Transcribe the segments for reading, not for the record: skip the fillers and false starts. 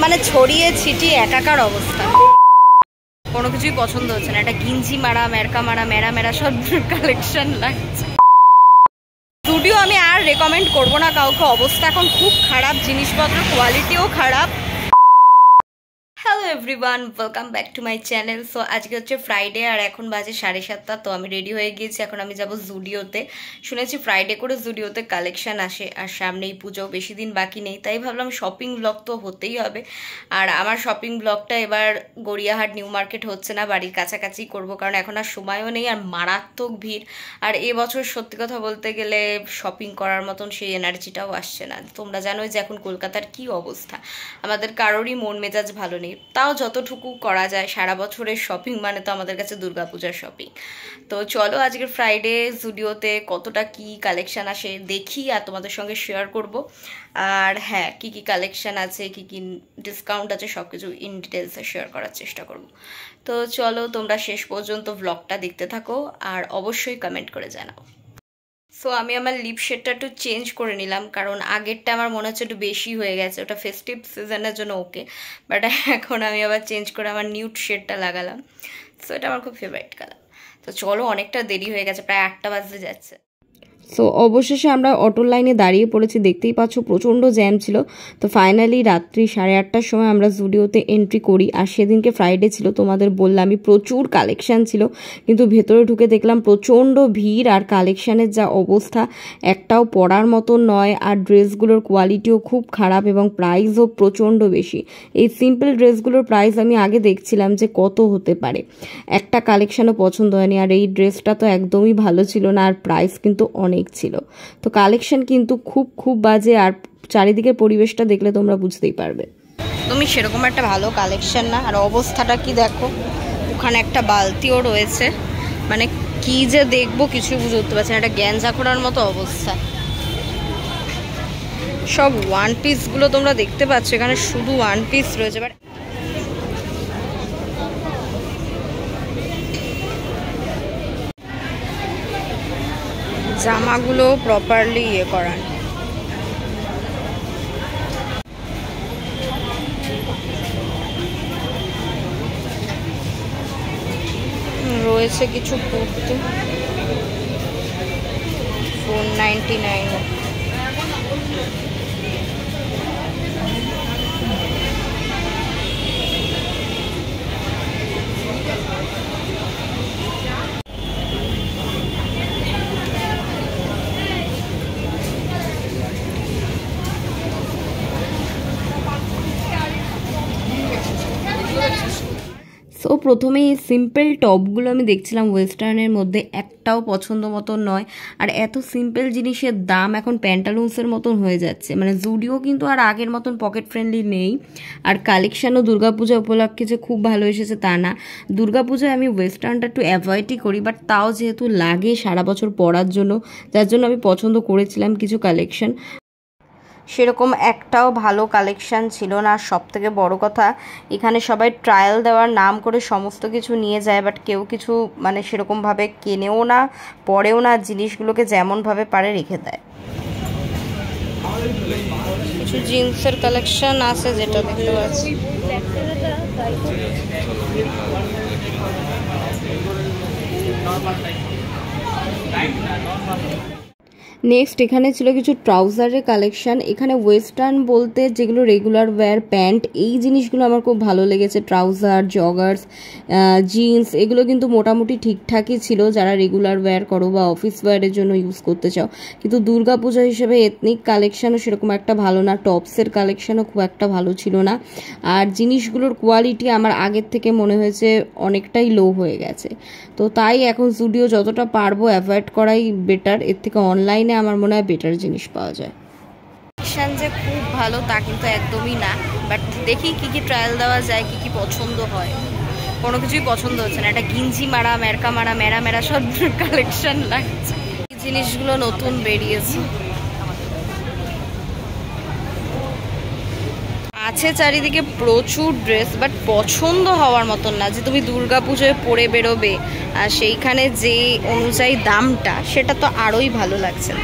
মানে ছড়িয়ে ছিটিয়ে একাকার অবস্থা, কোনো কিছুই পছন্দ হচ্ছে না। একটা গিঞ্জি মারা, মেরকা মারা, মেরা মেরা সব কালেকশন লাগছে। জুডিও আমি আর রেকমেন্ড করবো না কাউকে, অবস্থা এখন খুব খারাপ, জিনিসপত্র কোয়ালিটিও খারাপ। Hello everyone, welcome back to my channel. So আজকে হচ্ছে ফ্রাইডে আর এখন বাজে 7:30। তো আমি রেডি হয়ে গিয়েছি, এখন আমি যাব জুডিওতে। শুনেছি ফ্রাইডে করে জুডিওতে কালেকশন আসে, আর সামনেই পুজো, বেশি দিন বাকি নেই, তাই ভাবলাম শপিং ব্লগ তো হতেই হবে। আর আমার শপিং ব্লগটা এবার গড়িয়াহাট নিউ মার্কেট হচ্ছে না, বাড়ির কাছাকাছি করব, কারণ এখন আর সময়ও নেই আর মারাত্মক ভিড়। আর এবছর সত্যি কথা বলতে গেলে শপিং করার মতন সেই এনার্জিটাও আসছে না। তোমরা জানোই যে এখন কলকাতার কি অবস্থা, আমাদের কারোরই মন মেজাজ ভালো নেই। তাও যতটুকু করা যায়, সারা বছরের শপিং মানে তো আমাদের কাছে দুর্গাপূজার শপিং। তো চলো আজকের ফ্রাইডে জুডিওতে কতটা কি কালেকশান আসে দেখি, আর তোমাদের সঙ্গে শেয়ার করব। আর হ্যাঁ, কি কি কালেকশান আছে, কি কি ডিসকাউন্ট আছে, সব কিছু ইন ডিটেলসে শেয়ার করার চেষ্টা করব। তো চলো তোমরা শেষ পর্যন্ত ব্লগটা দেখতে থাকো, আর অবশ্যই কমেন্ট করে জানাও। সো আমি আমার লিপ শেডটা একটু চেঞ্জ করে নিলাম, কারণ আগেরটা আমার মনে হচ্ছে একটু বেশি হয়ে গেছে, ওটা ফেস্টিভ সিজনের জন্য ওকে, বাট এখন আমি আবার চেঞ্জ করে আমার নিউড শেডটা লাগালাম। সো এটা আমার খুব ফেভারিট কালার। তো চলো, অনেকটা দেরি হয়ে গেছে, প্রায় 8টা বাজতে যাচ্ছে। সো অবশেষে আমরা অটোর লাইনে দাঁড়িয়ে পড়েছি, দেখতেই পাচ্ছ প্রচণ্ড জ্যাম ছিল। তো ফাইনালি রাত্রি 8:30টার সময় আমরা জুডিওতে এন্ট্রি করি। আর সেদিনকে ফ্রাইডে ছিল, তোমাদের বললামই প্রচুর কালেকশান ছিল, কিন্তু ভেতরে ঢুকে দেখলাম প্রচণ্ড ভিড়, আর কালেকশানের যা অবস্থা একটাও পরার মতো নয়। আর ড্রেসগুলোর কোয়ালিটিও খুব খারাপ এবং প্রাইসও প্রচণ্ড বেশি। এই সিম্পল ড্রেসগুলোর প্রাইস আমি আগে দেখছিলাম যে কত হতে পারে, একটা কালেকশানও পছন্দ হয়নি। আর এই ড্রেসটা তো একদমই ভালো ছিল না, আর প্রাইস কিন্তু অনেক ছিল। তো কালেকশন কিন্তু খুব খুব বাজে, আর চারিদিকের পরিবেশটা দেখলে তোমরা বুঝতেই পারবে। তুমি সেরকম একটা ভালো কালেকশন না, আর অবস্থাটা কি দেখো, ওখানে একটা বালতিও রয়েছে, মানে কি যে দেখবো কিছুই বুঝে উঠতে পারছি না, একটা গ্যাঞ্জা করার মতো অবস্থা। সব ওয়ান পিসগুলো তোমরা দেখতে পাচ্ছ, এখানে শুধু ওয়ান পিস রয়েছে। বাট জামাগুলো প্রপারলি ইয়ে করান। রয়েছে কিছু কুর্তি 499। সো প্রথমে এই সিম্পল টপগুলো আমি দেখছিলাম ওয়েস্টার্নের মধ্যে, একটাও পছন্দ মতন নয়। আর এত সিম্পল জিনিসের দাম এখন প্যান্টালুন্সের মতন হয়ে যাচ্ছে, মানে জুডিও কিন্তু আর আগের মতন পকেট ফ্রেন্ডলি নেই। আর কালেকশানও দুর্গাপূজা উপলক্ষে যে খুব ভালো এসেছে তা না। দুর্গাপূজায় আমি ওয়েস্টার্নটা একটু অ্যাভয়েডই করি, বাট তাও যেহেতু লাগে সারা বছর পরার জন্য, যার জন্য আমি পছন্দ করেছিলাম কিছু কালেকশন। সেরকম একটাও ভালো কালেকশান ছিল না। আর সবথেকে বড় কথা, এখানে সবাই ট্রায়াল দেওয়ার নাম করে সমস্ত কিছু নিয়ে যায়, বাট কেউ কিছু মানে সেরকমভাবে কেনেও না, পরেও না, জিনিসগুলোকে যেমনভাবে পারে রেখে দেয়। কিছু জিন্সের কালেকশান আছে, যেটা দেখতে পাচ্ছি। নেক্সট এখানে ছিল কিছু ট্রাউজারের কালেকশান। এখানে ওয়েস্টার্ন বলতে যেগুলো রেগুলার ওয়্যার, প্যান্ট, এই জিনিসগুলো আমার খুব ভালো লেগেছে। ট্রাউজার, জগার্স, জিন্স, এগুলো কিন্তু মোটামুটি ঠিকঠাকই ছিল যারা রেগুলার ওয়্যার করো বা অফিস ওয়্যারের জন্য ইউজ করতে চাও। কিন্তু দুর্গাপূজা হিসেবে এথনিক কালেকশানও সেরকম একটা ভালো না, টপসের কালেকশানও খুব একটা ভালো ছিল না। আর জিনিসগুলোর কোয়ালিটি আমার আগের থেকে মনে হয়েছে অনেকটাই লো হয়ে গেছে। তো তাই এখন জুডিও যতটা পারবো অ্যাভয়েড করাই বেটার, এর থেকে অনলাইনে আমার মনে হয় বেটার জিনিস পাওয়া যায়। কালেকশন যে খুব ভালো তা কিন্তু একদমই না, বাট দেখি কি কি ট্রায়াল দেওয়া যায়, কি কি পছন্দ হয়। কোনো কিছুই পছন্দ হচ্ছে না, একটা গিঞ্জি মারা, মেরকা মারা, মেরা মেরা সব কালেকশন লাগছে। এই জিনিসগুলো নতুন বেরিয়েছে, আছে চারিদিকে প্রচুর ড্রেস, বাট পছন্দ হওয়ার মতন না যে তুমি দুর্গাপুজোয় পরে বেরোবে, আর সেইখানে যে অনুযায়ী দামটা, সেটা তো আরোই ভালো লাগছে না।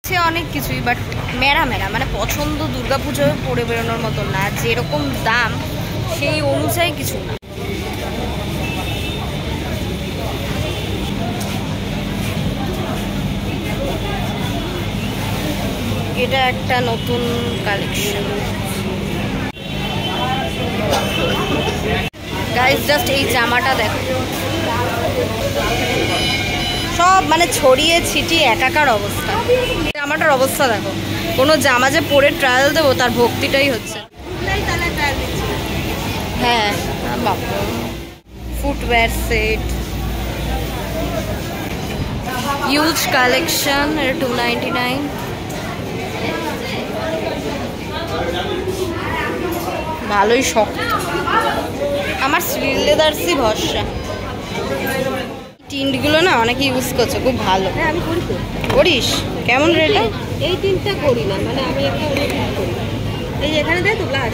সে অনেক কিছুই, বাট মেরা মেরা মানে পছন্দ দুর্গাপুজোয় পরে বেরোনোর মতো না, যেরকম দাম সেই অনুযায়ী কিছু না। এটা একটা নতুন কালেকশন গাইস, জাস্ট এই জামাটা দেখো, সব মানে ছড়িয়ে ছিটিয়ে একাকার অবস্থা। জামাটার অবস্থা দেখো, কোনো জামা যে পরে ট্রায়াল দেবো তার ভক্তিটাই হচ্ছে। হ্যাঁ বাবা, ফুটওয়্যার সেট, ইউজ কালেকশন, এটা 299। ভালোই শক্ত, আমার স্লিল লেদার্সই ভরসা। টিন্টগুলো না অনেকে ইউজ করছে, খুব ভালো। হ্যাঁ আমি করি তো। করিস? কেমন রেট? এই টিনটা করি না, মানে আমি একটা অন্য টিন করি। এই যে এখানে দেয় তো ব্লাশ,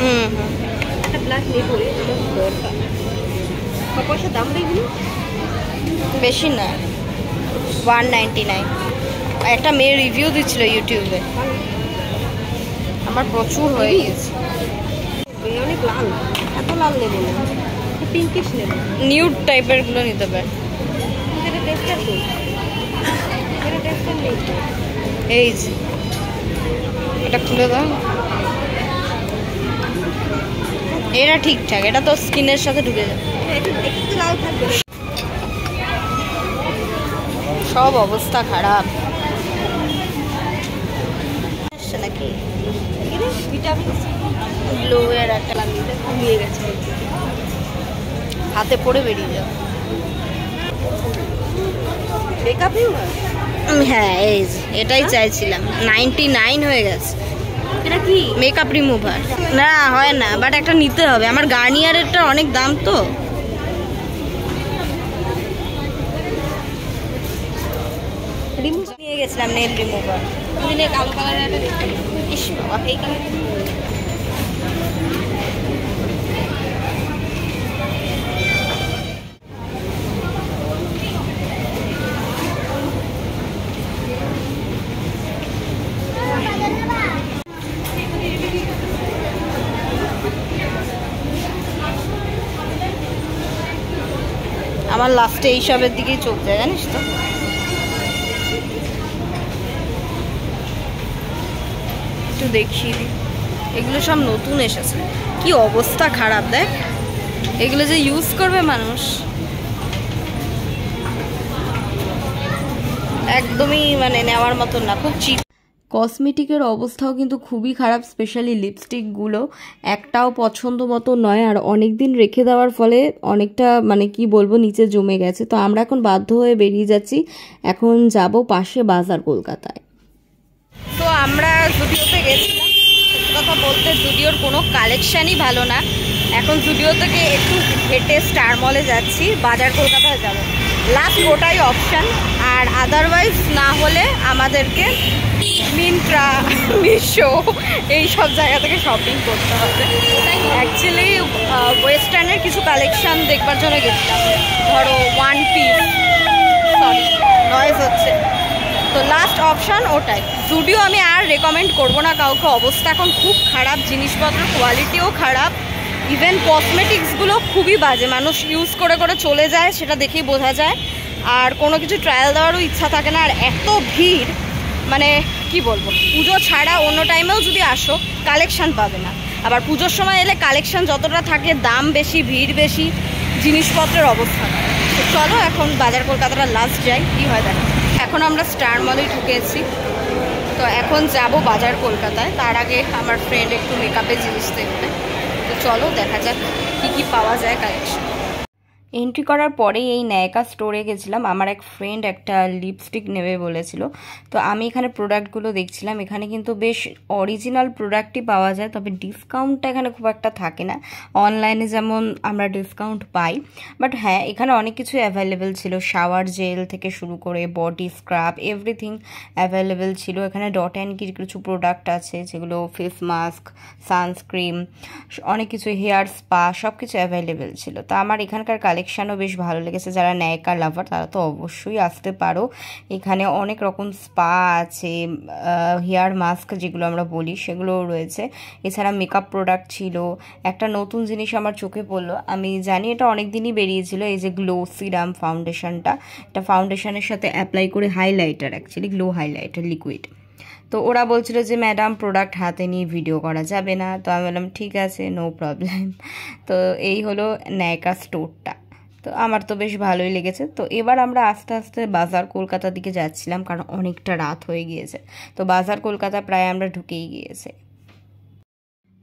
একটা ব্লাশ নিয়ে পড়ি, ওটা দরকার। পয়সা দাম দেখবি বেশি না, 199। একটা মেয়ে রিভিউ দিচ্ছিল ইউটিউবে, আমার প্রচুর হয়ে গেছে। অনেক লাল, এত লাল নেবো না, পিঙ্কিশ নেবো, নিউড টাইপের গুলো নিতে পারে। এটা টেস্টার তো, এটা টেস্টার নেই তো। এই যে এটা খুলে দাও, এটা ঠিকঠাক, এটা তো স্কিনের সাথে ঢুকে যাবে। একটু লাল থাকবে, সব অবস্থা খারাপ নাকি। ভিটামিন সি ব্লু এর একটা লাগিয়ে কমিয়ে গেছে, হাতে পড়ে বেরিয়ে যাও। মেকআপ হ্যাঁ এই যে এটাই চাইছিলাম, 99 হয়ে গেছে। এটা কি মেকআপ রিমুভার? না হয় না, বাট একটা নিতে হবে, আমার গার্নিয়ারেরটা অনেক দাম তো। নিয়ে গেছিলাম নেল রিমুভার, কালো কালারের একটা দেখতে। ইস বাবা, এই কালার আমার লাস্টে এইসবের দিকেই চোখ যায়, জানিস তো। একটু দেখি, এগুলো সব নতুন এসেছে, কি অবস্থা খারাপ দেখ, এগুলো যে ইউজ করবে মানুষ একদমই মানে নেওয়ার মতন না, খুব চিপ। কসমেটিকের অবস্থাও কিন্তু খুবই খারাপ, স্পেশালি লিপস্টিকগুলো একটাও পছন্দ মতো নয়, আর অনেক দিন রেখে দেওয়ার ফলে অনেকটা মানে কি বলবো নিচে জমে গেছে। তো আমরা এখন বাধ্য হয়ে বেরিয়ে যাচ্ছি, এখন যাব পাশে বাজার কলকাতায়। তো আমরা জুডিওতে গেছিলাম, কথা বলতে জুডিওর কোনো কালেকশানই ভালো না। এখন জুডিও থেকে একটু হেঁটে স্টার মলে যাচ্ছি, বাজার কলকাতায় যাব, লাস্ট ওটাই অপশান। আর আদারওয়াইজ না হলে আমাদেরকে মিন্ত্রা, মিশো এই সব জায়গা থেকে শপিং করতে হবে। অ্যাকচুয়ালি ওয়েস্টার্নের কিছু কালেকশান দেখবার জন্য গেছিলাম, ধরো ওয়ান পিস, সরি নয়েজ হচ্ছে, তো লাস্ট অপশান ওটাই। জুডিও আমি আর রেকমেন্ড করবো না কাউকে, অবস্থা এখন খুব খারাপ, জিনিসপত্রের কোয়ালিটিও খারাপ, ইভেন কসমেটিক্সগুলো খুবই বাজে, মানুষ ইউজ করে করে চলে যায়, সেটা দেখেই বোঝা যায়। আর কোনো কিছু ট্রায়াল দেওয়ারও ইচ্ছা থাকে না, আর এত ভিড়, মানে কি বলবো, পুজো ছাড়া অন্য টাইমেও যদি আসো কালেকশান পাবে না, আবার পুজোর সময় এলে কালেকশান যতটা থাকে দাম বেশি, ভিড় বেশি, জিনিসপত্রের অবস্থা। তো চলো এখন বাজার কলকাতাটা লাস্ট যাই, কি হয় দেখা। এখন আমরা স্টার মলে ঢুকেছি, তো এখন যাব বাজার কলকাতায়। তার আগে আমার ফ্রেন্ড একটু মেকআপের জিনিস দেখবে, তো চলো দেখা যাক কি কি পাওয়া যায় কালেকশন। এন্ট্রি করার পরেই এই নায়িকা স্টোরে গেছিলাম, আমার এক ফ্রেন্ড একটা লিপস্টিক নেবে বলেছিল, তো আমি এখানে প্রোডাক্টগুলো দেখছিলাম। এখানে কিন্তু বেশ অরিজিনাল প্রোডাক্টই পাওয়া যায়, তবে ডিসকাউন্টটা এখানে খুব একটা থাকে না, অনলাইনে যেমন আমরা ডিসকাউন্ট পাই। বাট হ্যাঁ, এখানে অনেক কিছু অ্যাভেলেবেল ছিল, শাওয়ার জেল থেকে শুরু করে বডি স্ক্রাব এভরিথিং অ্যাভেলেবেল ছিল। এখানে ডট অ্যান্ড কির কিছু প্রোডাক্ট আছে, যেগুলো ফেস মাস্ক, সানস্ক্রিন, অনেক কিছু, হেয়ার স্পা, সব কিছু অ্যাভেলেবেল ছিল। তো আমার এখানকার কালেকশন কালেকশানও বেশ ভালো লেগেছে। যারা নায়িকা লাভার তারা তো অবশ্যই আসতে পারো। এখানে অনেক রকম স্পা আছে, হেয়ার মাস্ক যেগুলো আমরা বলি সেগুলোও রয়েছে। এছাড়া মেকআপ প্রোডাক্ট ছিল। একটা নতুন জিনিস আমার চোখে পড়লো, আমি জানি এটা অনেক দিনই বেরিয়েছিল, এই যে গ্লো সিরাম ফাউন্ডেশনটা। এটা ফাউন্ডেশনের সাথে অ্যাপ্লাই করে highlighter, actually glow highlighter liquid. তো ওরা বলছিল যে ম্যাডাম প্রোডাক্ট হাতে নিয়ে ভিডিও করা যাবে না, তো আমি বললাম ঠিক আছে, নো প্রবলেম। তো এই হলো নায়িকা স্টোরটা। তো আমার তো বেশ ভালোই লেগেছে। তো এবার আমরা আস্তে আস্তে বাজার কলকাতার দিকে যাচ্ছিলাম, কারণ অনেকটা রাত হয়ে গিয়েছে। তো বাজার কলকাতা প্রায় আমরা ঢুকেই গিয়েছে।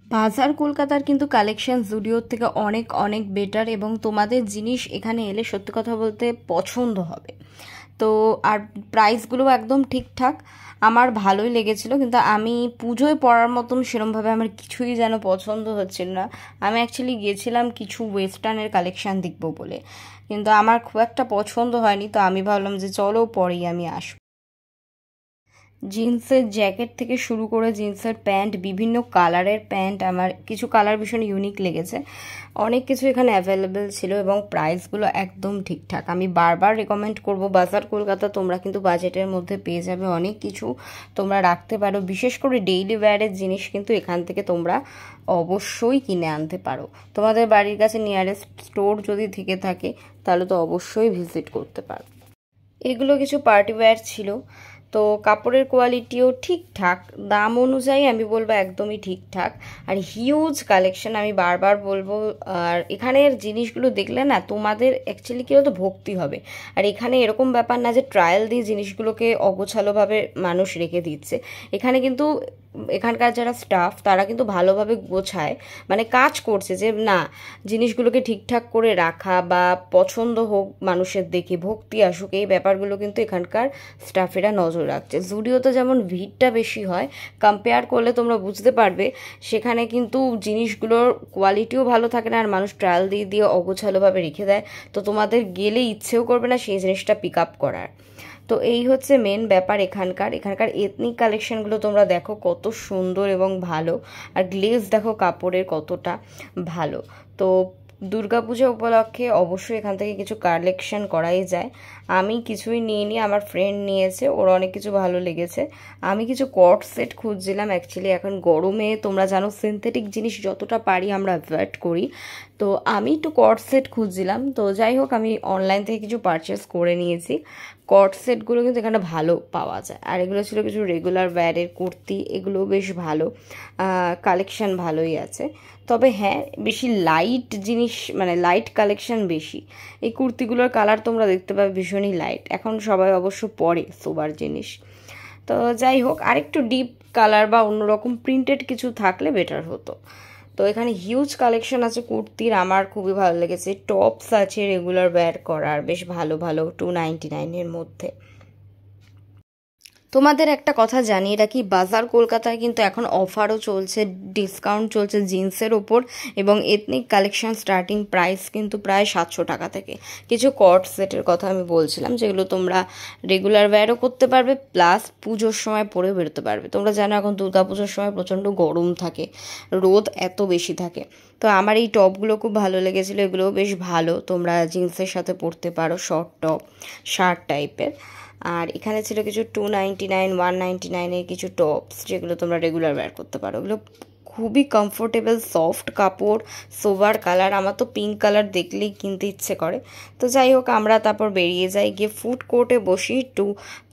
বাজার কলকাতার কিন্তু কালেকশন জুডিওর থেকে অনেক অনেক বেটার, এবং তোমাদের জিনিস এখানে এলে সত্যি কথা বলতে পছন্দ হবে। তো আর প্রাইসগুলো একদম ঠিকঠাক, আমার ভালোই লেগেছিলো। কিন্তু আমি পুজোয় পরার মতন সেরমভাবে আমার কিছুই যেন পছন্দ হচ্ছিল না। আমি অ্যাকচুয়ালি গিয়েছিলাম কিছু ওয়েস্টার্নের কালেকশান দেখবো বলে, কিন্তু আমার খুব একটা পছন্দ হয়নি। তো আমি ভাবলাম যে চলো পরেই আমি আসবো। জিন্সের জ্যাকেট থেকে শুরু করে জিন্সের প্যান্ট, বিভিন্ন কালারের প্যান্ট, আমার কিছু কালার ভীষণ ইউনিক লেগেছে। অনেক কিছু এখানে অ্যাভেলেবেল ছিল এবং প্রাইসগুলো একদম ঠিকঠাক। আমি বারবার রেকমেন্ড করব বাজার কলকাতা, তোমরা কিন্তু বাজেটের মধ্যে পেয়ে যাবে অনেক কিছু, তোমরা রাখতে পারো। বিশেষ করে ডেইলি ওয়্যারের জিনিস কিন্তু এখান থেকে তোমরা অবশ্যই কিনে আনতে পারো। তোমাদের বাড়ির কাছে নিয়ারেস্ট স্টোর যদি থেকে থাকে তাহলে তো অবশ্যই ভিজিট করতে পারো। এগুলো কিছু পার্টি ওয়্যার ছিল। তো কাপড়ের কোয়ালিটিও ঠিকঠাক, দাম অনুযায়ী আমি বলবো একদমই ঠিকঠাক। আর হিউজ কালেকশন, আমি বারবার বলবো। আর এখানের জিনিসগুলো দেখলে না তোমাদের অ্যাকচুয়ালি কী হতো, ভক্তি হবে। আর এখানে এরকম ব্যাপার না যে ট্রায়াল দিয়ে জিনিসগুলোকে অগোছালোভাবে মানুষ রেখে দিচ্ছে। এখানে কিন্তু এখানকার যারা স্টাফ তারা কিন্তু ভালোভাবে গোছায়, মানে কাজ করছে যে না জিনিসগুলোকে ঠিকঠাক করে রাখা বা পছন্দ হোক মানুষের দেখে, ভক্তি আসুক, এই ব্যাপারগুলো কিন্তু এখানকার স্টাফেরা নজর রাখছে। জুডিওতে যেমন ভিড়টা বেশি হয়, কম্পেয়ার করলে তোমরা বুঝতে পারবে সেখানে কিন্তু জিনিসগুলোর কোয়ালিটিও ভালো থাকে না, আর মানুষ ট্রায়াল দিয়ে দিয়ে অগোছালোভাবে রেখে দেয়। তো তোমাদের গেলে ইচ্ছেও করবে না সেই জিনিসটা পিক আপ করার। তো এই হচ্ছে মেন ব্যাপার এখানকার এথনিক কালেকশনগুলো তোমরা দেখো কত সুন্দর এবং ভালো, আর গ্লেজ দেখো কাপড়ের কতটা ভালো। তো দুর্গাপূজা উপলক্ষে অবশ্যই এখান থেকে কিছু কালেকশন করাই যায়। আমি কিছুই নিইনি, আমার ফ্রেন্ড নিয়েছে, ওর অনেক কিছু ভালো লেগেছে। আমি কিছু কট সেট খুঁজছিলাম, অ্যাকচুয়ালি এখন গরমে তোমরা জানো সিনথেটিক জিনিস যতটা পারি আমরা অ্যাভয়েড করি। তো আমি একটু কট সেট খুঁজছিলাম। তো যাই হোক আমি অনলাইন থেকে কিছু পারচেস করে নিয়েছি। কট সেটগুলো কিন্তু এখানে ভালো পাওয়া যায়। আর এগুলো ছিল কিছু রেগুলার ওয়্যারের কুর্তি, এগুলো বেশ ভালো, কালেকশান ভালোই আছে। তবে হ্যাঁ বেশি লাইট জিনিস, মানে লাইট কালেকশান বেশি। এই কুর্তিগুলোর কালার তোমরা দেখতে পাবে ভীষণই লাইট, এখন সবাই অবশ্য পরে সোবার জিনিস। তো যাই হোক আরেকটু ডিপ কালার বা অন্যরকম প্রিন্টেড কিছু থাকলে বেটার হতো। তো এখানে হিউজ কালেকশন আছে কুর্তির, আমার খুবই ভালো লেগেছে। টপস আছে রেগুলার ওয়্যার করার, বেশ ভালো ভালো, 299 মধ্যে। তোমাদের একটা কথা জানিয়ে রাখি, বাজার কলকাতায় কিন্তু এখন অফারও চলছে, ডিসকাউন্ট চলছে জিন্সের ওপর, এবং এথনিক কালেকশন স্টার্টিং প্রাইস কিন্তু প্রায় 700 টাকা থেকে। কিছু কট সেটের কথা আমি বলছিলাম যেগুলো তোমরা রেগুলার ওয়্যারও করতে পারবে, প্লাস পুজোর সময় পরেও বেরোতে পারবে। তোমরা জানো এখন দুর্গাপুজোর সময় প্রচণ্ড গরম থাকে, রোদ এত বেশি থাকে। তো আমার এই টপগুলো খুব ভালো লেগেছিলো, এগুলোও বেশ ভালো, তোমরা জিন্সের সাথে পরতে পারো, শর্ট টপ শার্ট টাইপের। আর এখানে ছিল কিছু 299 199 কিছু টপস যেগুলো তোমরা রেগুলার ওয়্যার করতে পারো। ওগুলো খুবই কমফোর্টেবল, সফট কাপড়, সোবার কালার। আমার তো পিঙ্ক কালার দেখলেই কিনতে ইচ্ছে করে। তো যাই হোক আমরা তারপর বেরিয়ে যাই, গিয়ে ফুড কোর্টে বসি, একটু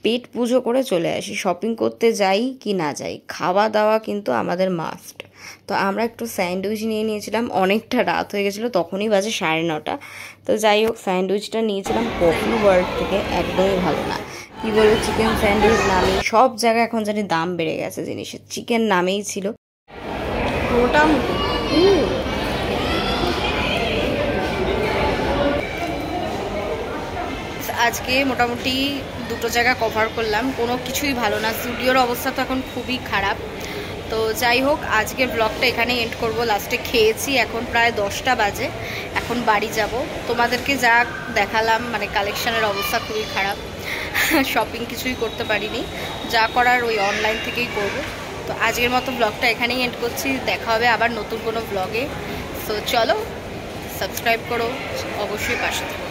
পেট পুজো করে চলে আসি। শপিং করতে যাই কি না যাই, খাওয়া দাওয়া কিন্তু আমাদের মাস্ট। তো আমরা একটু স্যান্ডউইচ নিয়ে নিয়েছিলাম, অনেকটা রাত হয়ে গেছিলো, তখনই বাজে 9:30। তো যাই হোক স্যান্ডউইচটা নিয়েছিলাম কফি ওয়ার্ল্ড থেকে, একদমই ভালো না। কী বলবো, চিকেন স্যান্ডউইচ নামেই সব জায়গায় এখন জানি দাম বেড়ে গেছে জিনিসের, চিকেন নামেই ছিল মোটামুটি। আজকে মোটামুটি দুটো জায়গা কভার করলাম, কোনো কিছুই ভালো না। স্টুডিওর অবস্থা তো এখন খুবই খারাপ। তো যাই হোক আজকের ব্লগটা এখানে এন্ড করব। লাস্টে খেয়েছি, এখন প্রায় 10টা বাজে, এখন বাড়ি যাব। তোমাদেরকে যা দেখালাম, মানে কালেকশানের অবস্থা খুবই খারাপ, শপিং কিছুই করতে পারিনি, যা করার ওই অনলাইন থেকেই করব। তো আজকের মতো ব্লগটা এখানেই এন্ড করছি, দেখা হবে আবার নতুন কোনো ব্লগে। সো চলো, সাবস্ক্রাইব করো, অবশ্যই পাশে থাকো।